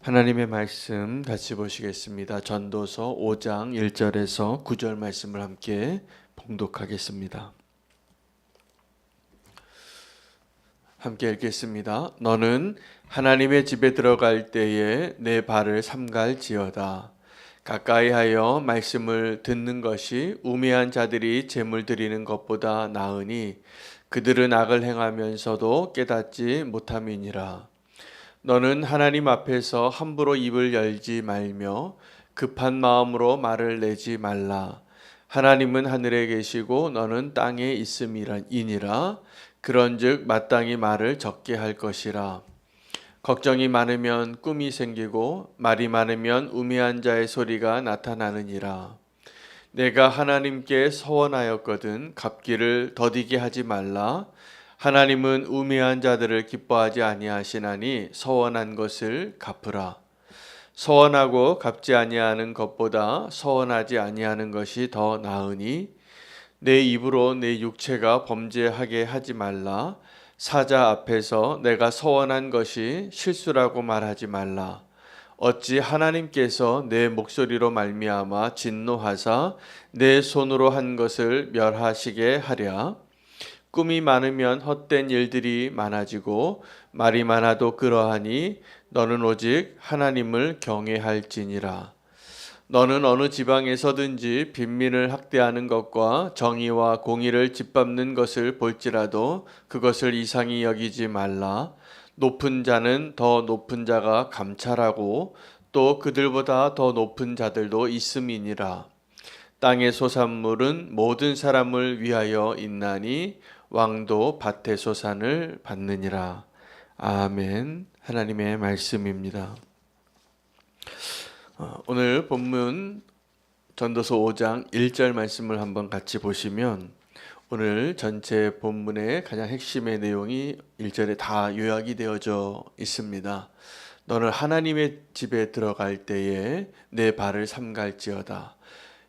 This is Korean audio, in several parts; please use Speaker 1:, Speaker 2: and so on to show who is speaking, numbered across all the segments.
Speaker 1: 하나님의 말씀 같이 보시겠습니다. 전도서 5장 1절에서 9절 말씀을 함께 봉독하겠습니다. 함께 읽겠습니다. 너는 하나님의 집에 들어갈 때에 내 발을 삼갈지어다. 가까이하여 말씀을 듣는 것이 우매한 자들이 제물 드리는 것보다 나으니 그들은 악을 행하면서도 깨닫지 못함이니라. 너는 하나님 앞에서 함부로 입을 열지 말며 급한 마음으로 말을 내지 말라. 하나님은 하늘에 계시고 너는 땅에 있음이니라. 그런즉 마땅히 말을 적게 할 것이라. 걱정이 많으면 꿈이 생기고 말이 많으면 우매한 자의 소리가 나타나느니라. 내가 하나님께 서원하였거든 갚기를 더디게 하지 말라. 하나님은 우매한 자들을 기뻐하지 아니하시나니 서원한 것을 갚으라. 서원하고 갚지 아니하는 것보다 서원하지 아니하는 것이 더 나으니 내 입으로 내 육체가 범죄하게 하지 말라. 사자 앞에서 내가 서원한 것이 실수라고 말하지 말라. 어찌 하나님께서 내 목소리로 말미암아 진노하사 내 손으로 한 것을 멸하시게 하랴. 꿈이 많으면 헛된 일들이 많아지고 말이 많아도 그러하니 너는 오직 하나님을 경외할지니라. 너는 어느 지방에서든지 빈민을 학대하는 것과 정의와 공의를 짓밟는 것을 볼지라도 그것을 이상히 여기지 말라. 높은 자는 더 높은 자가 감찰하고 또 그들보다 더 높은 자들도 있음이니라. 땅의 소산물은 모든 사람을 위하여 있나니 왕도 밭의 소산을 받느니라. 아멘. 하나님의 말씀입니다. 오늘 본문 전도서 5장 1절 말씀을 한번 같이 보시면 오늘 전체 본문의 가장 핵심의 내용이 1절에 다 요약이 되어져 있습니다. 너는 하나님의 집에 들어갈 때에 내 발을 삼갈지어다.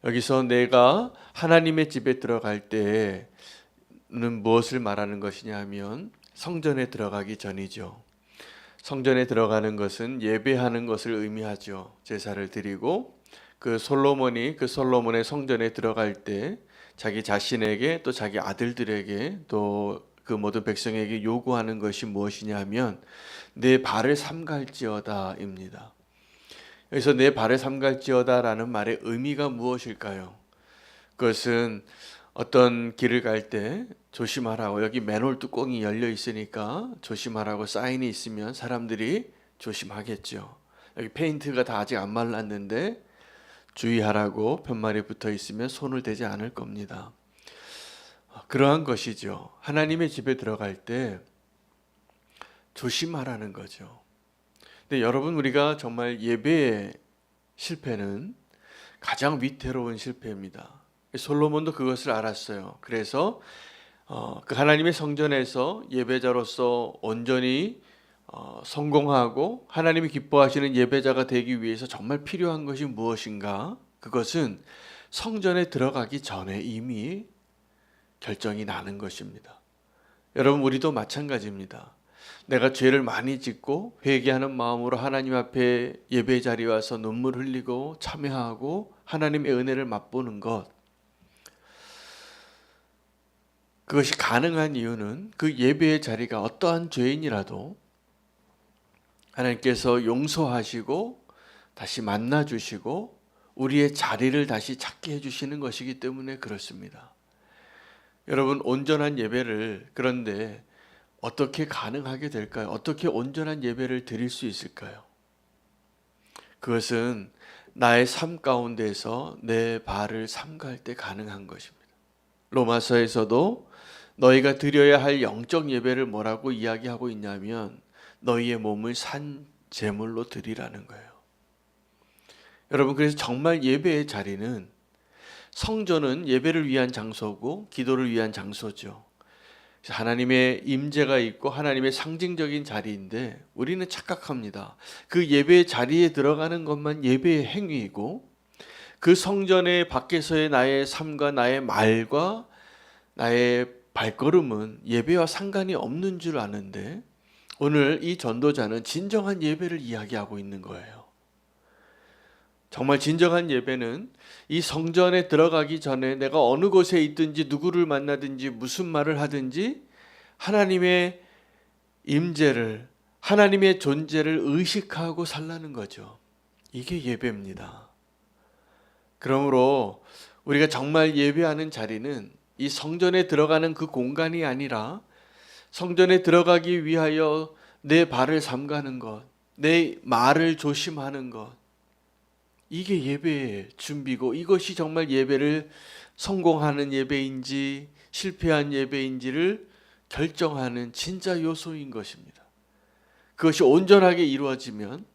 Speaker 1: 여기서 내가 하나님의 집에 들어갈 때에는 무엇을 말하는 것이냐 하면 성전에 들어가기 전이죠. 성전에 들어가는 것은 예배하는 것을 의미하죠. 제사를 드리고 그 솔로몬의 성전에 들어갈 때 자기 자신에게 또 자기 아들들에게 또 그 모든 백성에게 요구하는 것이 무엇이냐 하면 내 발을 삼갈지어다입니다. 여기서 내 발을 삼갈지어다라는 말의 의미가 무엇일까요? 그것은 어떤 길을 갈 때 조심하라고, 여기 맨홀 뚜껑이 열려 있으니까 조심하라고 사인이 있으면 사람들이 조심하겠죠. 여기 페인트가 다 아직 안 말랐는데 주의하라고 편말이 붙어 있으면 손을 대지 않을 겁니다. 그러한 것이죠. 하나님의 집에 들어갈 때 조심하라는 거죠. 근데 여러분, 우리가 정말 예배의 실패는 가장 위태로운 실패입니다. 솔로몬도 그것을 알았어요. 그래서 그 하나님의 성전에서 예배자로서 온전히 성공하고 하나님이 기뻐하시는 예배자가 되기 위해서 정말 필요한 것이 무엇인가? 그것은 성전에 들어가기 전에 이미 결정이 나는 것입니다. 여러분, 우리도 마찬가지입니다. 내가 죄를 많이 짓고 회개하는 마음으로 하나님 앞에 예배 자리에 와서 눈물 흘리고 참회하고 하나님의 은혜를 맛보는 것, 그것이 가능한 이유는 그 예배의 자리가 어떠한 죄인이라도 하나님께서 용서하시고 다시 만나주시고 우리의 자리를 다시 찾게 해주시는 것이기 때문에 그렇습니다. 여러분, 온전한 예배를 그런데 어떻게 가능하게 될까요? 어떻게 온전한 예배를 드릴 수 있을까요? 그것은 나의 삶 가운데서 내 발을 삼갈 때 가능한 것입니다. 로마서에서도 너희가 드려야 할 영적 예배를 뭐라고 이야기하고 있냐면 너희의 몸을 산 제물로 드리라는 거예요. 여러분, 그래서 정말 예배의 자리는, 성전은 예배를 위한 장소고 기도를 위한 장소죠. 하나님의 임재가 있고 하나님의 상징적인 자리인데 우리는 착각합니다. 그 예배의 자리에 들어가는 것만 예배의 행위이고 그 성전의 밖에서의 나의 삶과 나의 말과 나의 발걸음은 예배와 상관이 없는 줄 아는데 오늘 이 전도자는 진정한 예배를 이야기하고 있는 거예요. 정말 진정한 예배는 이 성전에 들어가기 전에 내가 어느 곳에 있든지 누구를 만나든지 무슨 말을 하든지 하나님의 임재를, 하나님의 존재를 의식하고 살라는 거죠. 이게 예배입니다. 그러므로 우리가 정말 예배하는 자리는 이 성전에 들어가는 그 공간이 아니라 성전에 들어가기 위하여 내 발을 삼가는 것, 내 말을 조심하는 것, 이게 예배의 준비고 이것이 정말 예배를 성공하는 예배인지 실패한 예배인지를 결정하는 진짜 요소인 것입니다. 그것이 온전하게 이루어지면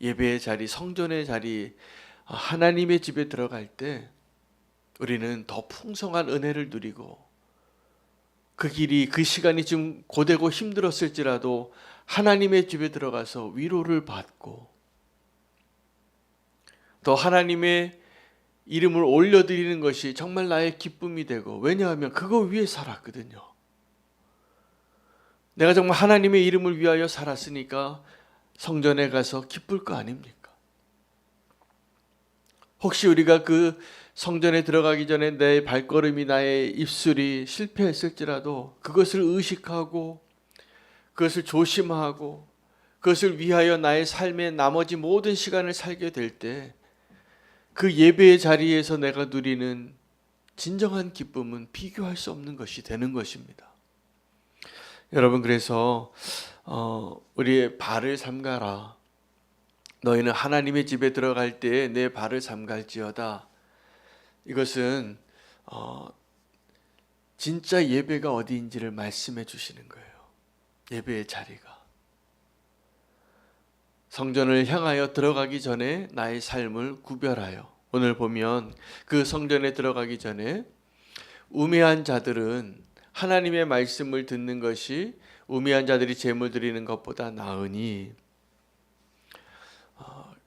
Speaker 1: 예배의 자리, 성전의 자리, 하나님의 집에 들어갈 때 우리는 더 풍성한 은혜를 누리고 그 길이, 그 시간이 좀 고되고 힘들었을지라도 하나님의 집에 들어가서 위로를 받고 더 하나님의 이름을 올려드리는 것이 정말 나의 기쁨이 되고, 왜냐하면 그거 위해 살았거든요. 내가 정말 하나님의 이름을 위하여 살았으니까 성전에 가서 기쁠 거 아닙니까? 혹시 우리가 그 성전에 들어가기 전에 내 발걸음이, 나의 입술이 실패했을지라도 그것을 의식하고 그것을 조심하고 그것을 위하여 나의 삶의 나머지 모든 시간을 살게 될 때 그 예배의 자리에서 내가 누리는 진정한 기쁨은 비교할 수 없는 것이 되는 것입니다. 여러분, 그래서 우리의 발을 삼가라. 너희는 하나님의 집에 들어갈 때에 내 발을 삼갈지어다. 이것은 진짜 예배가 어디인지를 말씀해 주시는 거예요. 예배의 자리가. 성전을 향하여 들어가기 전에 나의 삶을 구별하여, 오늘 보면 그 성전에 들어가기 전에 우매한 자들은 하나님의 말씀을 듣는 것이 우매한 자들이 제물 드리는 것보다 나으니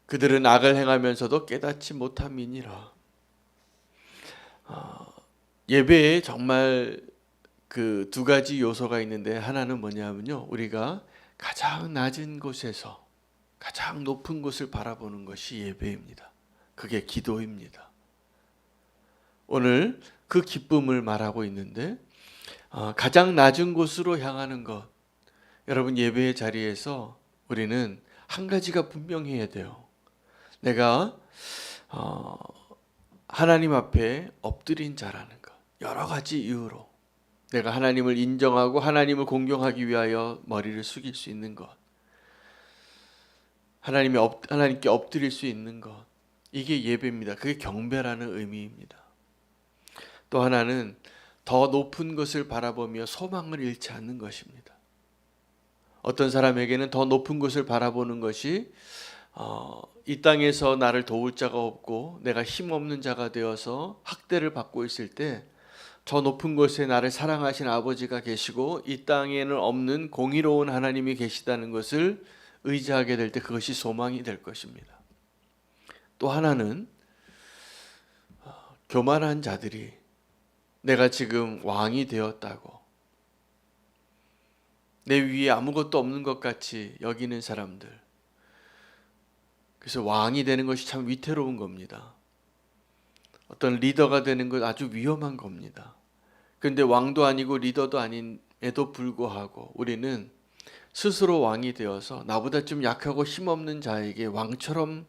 Speaker 1: 그들은 악을 행하면서도 깨닫지 못함이니라. 예배에 정말 그 두 가지 요소가 있는데, 하나는 뭐냐면요, 우리가 가장 낮은 곳에서 가장 높은 곳을 바라보는 것이 예배입니다. 그게 기도입니다. 오늘 그 기쁨을 말하고 있는데, 가장 낮은 곳으로 향하는 것. 여러분, 예배의 자리에서 우리는 한 가지가 분명해야 돼요. 내가 하나님 앞에 엎드린 자라는 것. 여러 가지 이유로 내가 하나님을 인정하고 하나님을 공경하기 위하여 머리를 숙일 수 있는 것, 하나님께 엎드릴 수 있는 것, 이게 예배입니다. 그게 경배라는 의미입니다. 또 하나는 더 높은 것을 바라보며 소망을 잃지 않는 것입니다. 어떤 사람에게는 더 높은 것을 바라보는 것이 이 땅에서 나를 도울 자가 없고 내가 힘없는 자가 되어서 학대를 받고 있을 때 저 높은 곳에 나를 사랑하신 아버지가 계시고 이 땅에는 없는 공의로운 하나님이 계시다는 것을 의지하게 될 때 그것이 소망이 될 것입니다. 또 하나는 교만한 자들이 내가 지금 왕이 되었다고, 내 위에 아무것도 없는 것 같이 여기는 사람들. 그래서 왕이 되는 것이 참 위태로운 겁니다. 어떤 리더가 되는 것 아주 위험한 겁니다. 그런데 왕도 아니고 리더도 아님에도 불구하고 우리는 스스로 왕이 되어서 나보다 좀 약하고 힘없는 자에게 왕처럼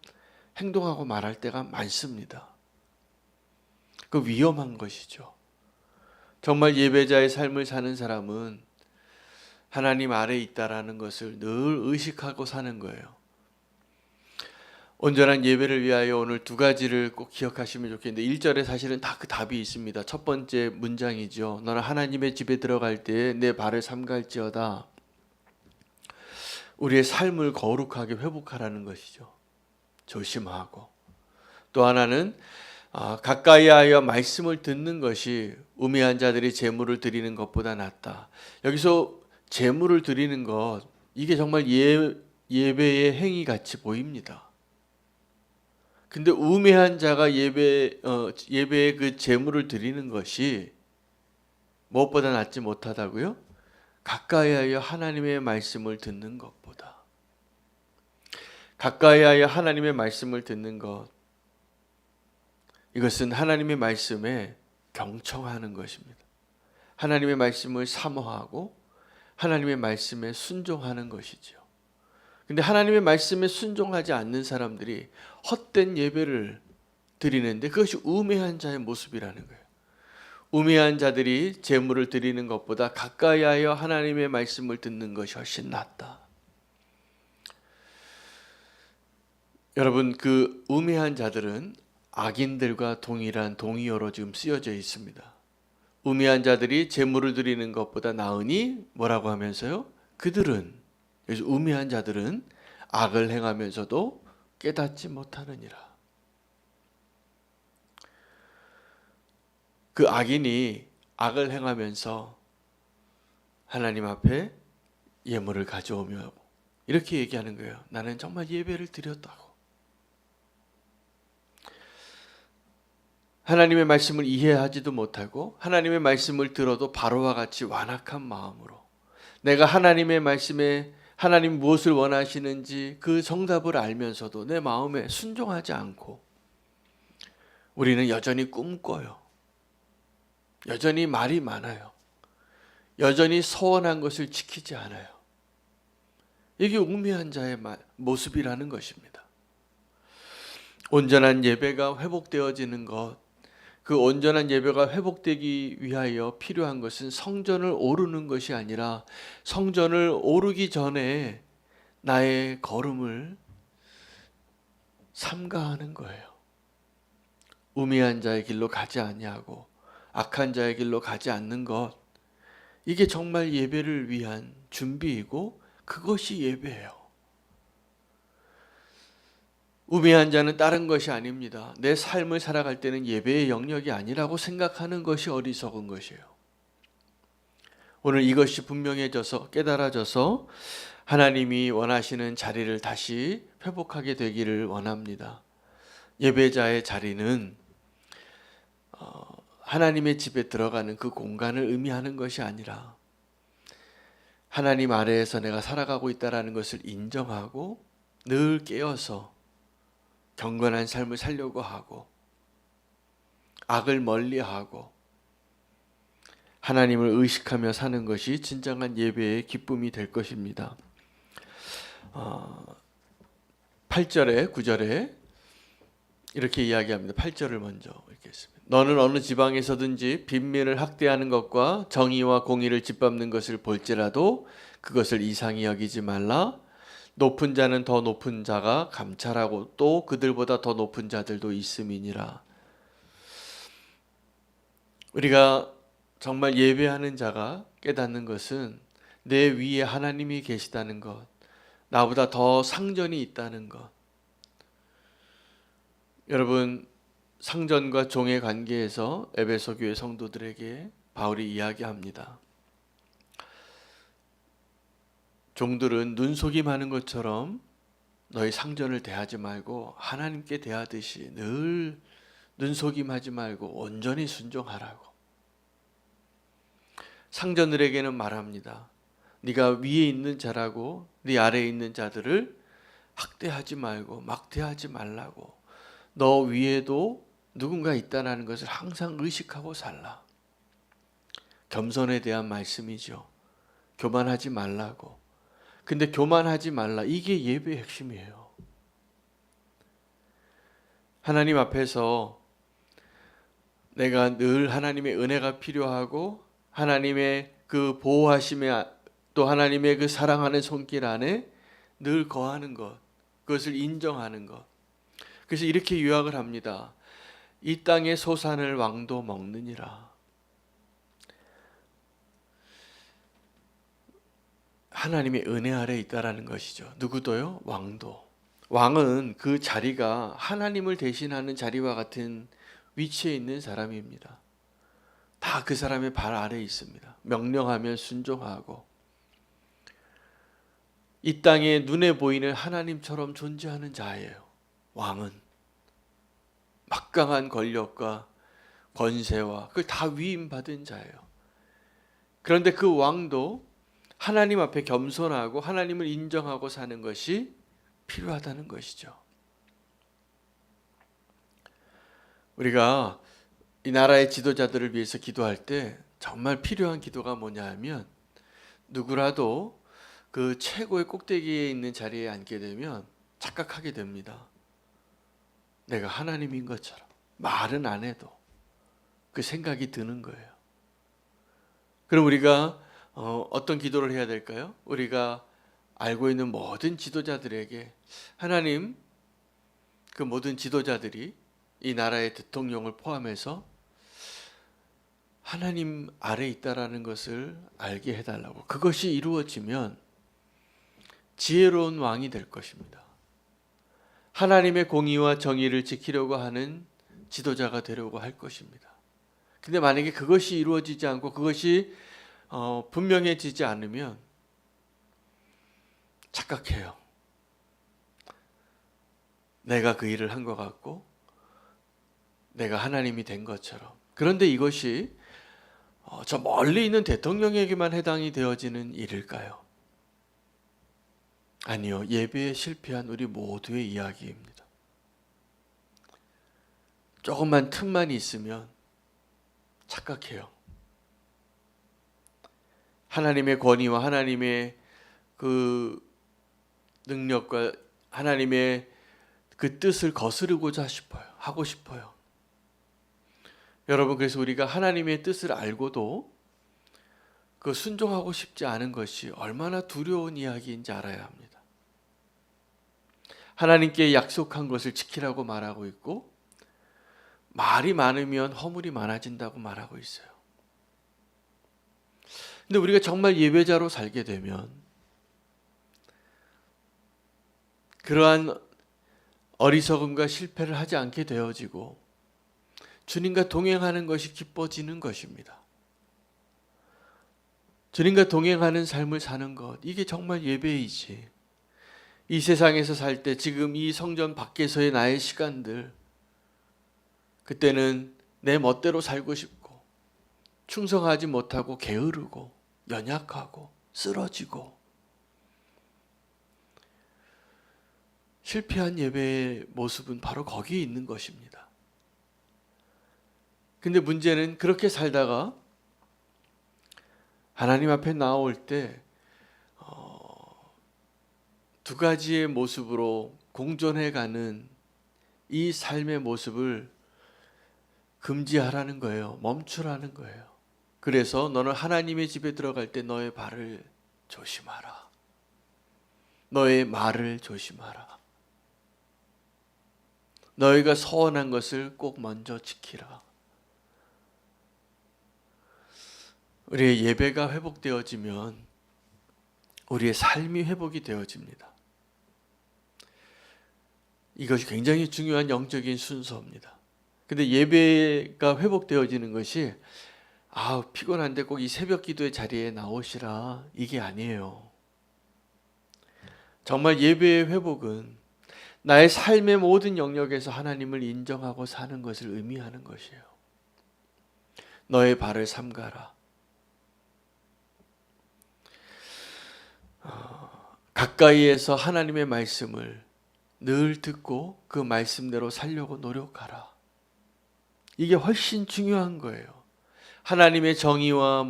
Speaker 1: 행동하고 말할 때가 많습니다. 그 위험한 것이죠. 정말 예배자의 삶을 사는 사람은 하나님 아래에 있다라는 것을 늘 의식하고 사는 거예요. 온전한 예배를 위하여 오늘 두 가지를 꼭 기억하시면 좋겠는데, 1절에 사실은 다 그 답이 있습니다. 첫 번째 문장이죠. 너는 하나님의 집에 들어갈 때에 내 발을 삼갈지어다. 우리의 삶을 거룩하게 회복하라는 것이죠. 조심하고. 또 하나는 가까이 하여 말씀을 듣는 것이 우매한 자들이 제물을 드리는 것보다 낫다. 여기서 제물을 드리는 것, 이게 정말 예배의 행위같이 보입니다. 근데 우매한 자가 예배에 그 제물을 드리는 것이 무엇보다 낫지 못하다고요? 가까이하여 하나님의 말씀을 듣는 것보다, 가까이하여 하나님의 말씀을 듣는 것, 이것은 하나님의 말씀에 경청하는 것입니다. 하나님의 말씀을 사모하고 하나님의 말씀에 순종하는 것이죠. 근데 하나님의 말씀에 순종하지 않는 사람들이 헛된 예배를 드리는데 그것이 우매한 자의 모습이라는 거예요. 우매한 자들이 제물을 드리는 것보다 가까이하여 하나님의 말씀을 듣는 것이 훨씬 낫다. 여러분, 그 우매한 자들은 악인들과 동일한 동의어로 지금 쓰여져 있습니다. 우매한 자들이 제물을 드리는 것보다 나으니 뭐라고 하면서요? 그들은, 그래서 우매한 자들은 악을 행하면서도 깨닫지 못하느니라. 그 악인이 악을 행하면서 하나님 앞에 예물을 가져오며 이렇게 얘기하는 거예요. 나는 정말 예배를 드렸다고. 하나님의 말씀을 이해하지도 못하고 하나님의 말씀을 들어도 바로와 같이 완악한 마음으로 내가 하나님의 말씀에 하나님 무엇을 원하시는지 그 정답을 알면서도 내 마음에 순종하지 않고 우리는 여전히 꿈꿔요. 여전히 말이 많아요. 여전히 서원한 것을 지키지 않아요. 이게 우매한 자의 모습이라는 것입니다. 온전한 예배가 회복되어지는 것, 그 온전한 예배가 회복되기 위하여 필요한 것은 성전을 오르는 것이 아니라 성전을 오르기 전에 나의 걸음을 삼가하는 거예요. 우매한 자의 길로 가지 아니하고 악한 자의 길로 가지 않는 것, 이게 정말 예배를 위한 준비이고 그것이 예배예요. 우매한 자는 다른 것이 아닙니다. 내 삶을 살아갈 때는 예배의 영역이 아니라고 생각하는 것이 어리석은 것이에요. 오늘 이것이 분명해져서 깨달아져서 하나님이 원하시는 자리를 다시 회복하게 되기를 원합니다. 예배자의 자리는 하나님의 집에 들어가는 그 공간을 의미하는 것이 아니라 하나님 아래에서 내가 살아가고 있다는 것을 인정하고 늘 깨어서 경건한 삶을 살려고 하고 악을 멀리하고 하나님을 의식하며 사는 것이 진정한 예배의 기쁨이 될 것입니다. 8절에 9절에 이렇게 이야기합니다. 8절을 먼저 읽겠습니다. 너는 어느 지방에서든지 빈민을 학대하는 것과 정의와 공의를 짓밟는 것을 볼지라도 그것을 이상히 여기지 말라. 높은 자는 더 높은 자가 감찰하고 또 그들보다 더 높은 자들도 있음이니라. 우리가 정말 예배하는 자가 깨닫는 것은 내 위에 하나님이 계시다는 것, 나보다 더 상전이 있다는 것. 여러분, 상전과 종의 관계에서 에베소 교회 성도들에게 바울이 이야기합니다. 종들은 눈속임하는 것처럼 너희 상전을 대하지 말고 하나님께 대하듯이 늘 눈속임하지 말고 온전히 순종하라고. 상전들에게는 말합니다. 네가 위에 있는 자라고 네 아래에 있는 자들을 학대하지 말고 막대하지 말라고. 너 위에도 누군가 있다는 것을 항상 의식하고 살라. 겸손에 대한 말씀이죠. 교만하지 말라고. 근데 교만하지 말라. 이게 예배의 핵심이에요. 하나님 앞에서 내가 늘 하나님의 은혜가 필요하고 하나님의 그 보호하심에 또 하나님의 그 사랑하는 손길 안에 늘 거하는 것, 그것을 인정하는 것. 그래서 이렇게 요약을 합니다. 이 땅의 소산을 왕도 먹느니라. 하나님의 은혜 아래 있다라는 것이죠. 누구도요? 왕도. 왕은 그 자리가 하나님을 대신하는 자리와 같은 위치에 있는 사람입니다. 다 그 사람의 발 아래에 있습니다. 명령하면 순종하고 이 땅에 눈에 보이는 하나님처럼 존재하는 자예요. 왕은 막강한 권력과 권세와 그걸 다 위임받은 자예요. 그런데 그 왕도 하나님 앞에 겸손하고 하나님을 인정하고 사는 것이 필요하다는 것이죠. 우리가 이 나라의 지도자들을 위해서 기도할 때 정말 필요한 기도가 뭐냐 하면, 누구라도 그 최고의 꼭대기에 있는 자리에 앉게 되면 착각하게 됩니다. 내가 하나님인 것처럼. 말은 안 해도 그 생각이 드는 거예요. 그럼 우리가 어떤 기도를 해야 될까요? 우리가 알고 있는 모든 지도자들에게, 하나님, 그 모든 지도자들이 이 나라의 대통령을 포함해서 하나님 아래 있다라는 것을 알게 해달라고. 그것이 이루어지면 지혜로운 왕이 될 것입니다. 하나님의 공의와 정의를 지키려고 하는 지도자가 되려고 할 것입니다. 근데 만약에 그것이 이루어지지 않고 그것이 분명해지지 않으면 착각해요. 내가 그 일을 한 것 같고 내가 하나님이 된 것처럼. 그런데 이것이 저 멀리 있는 대통령에게만 해당이 되어지는 일일까요? 아니요. 예배에 실패한 우리 모두의 이야기입니다. 조금만 틈만 있으면 착각해요. 하나님의 권위와 하나님의 그 능력과 하나님의 그 뜻을 거스르고자 하고 싶어요. 여러분, 그래서 우리가 하나님의 뜻을 알고도 그 순종하고 싶지 않은 것이 얼마나 두려운 이야기인지 알아야 합니다. 하나님께 약속한 것을 지키라고 말하고 있고, 말이 많으면 허물이 많아진다고 말하고 있어요. 근데 우리가 정말 예배자로 살게 되면 그러한 어리석음과 실패를 하지 않게 되어지고 주님과 동행하는 것이 기뻐지는 것입니다. 주님과 동행하는 삶을 사는 것, 이게 정말 예배이지. 이 세상에서 살 때 지금 이 성전 밖에서의 나의 시간들, 그때는 내 멋대로 살고 싶고 충성하지 못하고 게으르고 연약하고 쓰러지고 실패한 예배의 모습은 바로 거기에 있는 것입니다. 근데 문제는 그렇게 살다가 하나님 앞에 나올 때 두 가지의 모습으로 공존해가는 이 삶의 모습을 금지하라는 거예요. 멈추라는 거예요. 그래서 너는 하나님의 집에 들어갈 때 너의 발을 조심하라. 너의 말을 조심하라. 너희가 서원한 것을 꼭 먼저 지키라. 우리의 예배가 회복되어지면 우리의 삶이 회복이 되어집니다. 이것이 굉장히 중요한 영적인 순서입니다. 근데 예배가 회복되어지는 것이 피곤한데 꼭 이 새벽 기도의 자리에 나오시라, 이게 아니에요. 정말 예배의 회복은 나의 삶의 모든 영역에서 하나님을 인정하고 사는 것을 의미하는 것이에요. 너의 발을 삼가라. 가까이에서 하나님의 말씀을 늘 듣고 그 말씀대로 살려고 노력하라. 이게 훨씬 중요한 거예요. 하나님의 정의와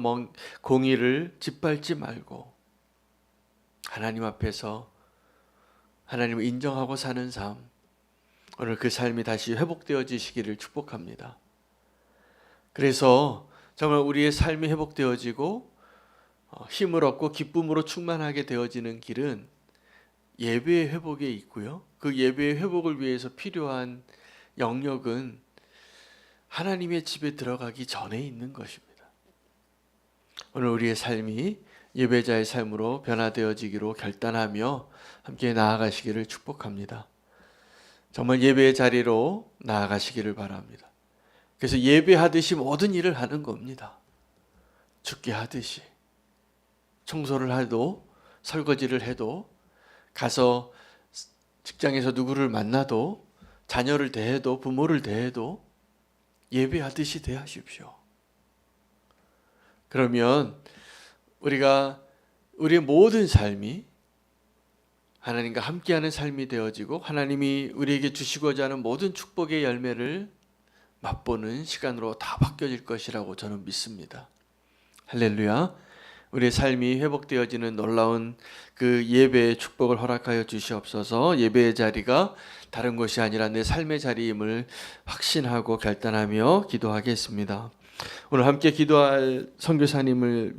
Speaker 1: 공의를 짓밟지 말고 하나님 앞에서 하나님을 인정하고 사는 삶, 오늘 그 삶이 다시 회복되어지시기를 축복합니다. 그래서 정말 우리의 삶이 회복되어지고 힘을 얻고 기쁨으로 충만하게 되어지는 길은 예배의 회복에 있고요. 그 예배의 회복을 위해서 필요한 영역은 하나님의 집에 들어가기 전에 있는 것입니다. 오늘 우리의 삶이 예배자의 삶으로 변화되어지기로 결단하며 함께 나아가시기를 축복합니다. 정말 예배의 자리로 나아가시기를 바랍니다. 그래서 예배하듯이 모든 일을 하는 겁니다. 죽게 하듯이. 청소를 해도, 설거지를 해도, 가서 직장에서 누구를 만나도, 자녀를 대해도, 부모를 대해도 예배하듯이 대하십시오. 그러면 우리가 우리의 모든 삶이 하나님과 함께하는 삶이 되어지고 하나님이 우리에게 주시고자 하는 모든 축복의 열매를 맛보는 시간으로 다 바뀌어질 것이라고 저는 믿습니다. 할렐루야. 우리의 삶이 회복되어지는 놀라운 그 예배의 축복을 허락하여 주시옵소서. 예배의 자리가 다른 것이 아니라 내 삶의 자리임을 확신하고 결단하며 기도하겠습니다. 오늘 함께 기도할 선교사님을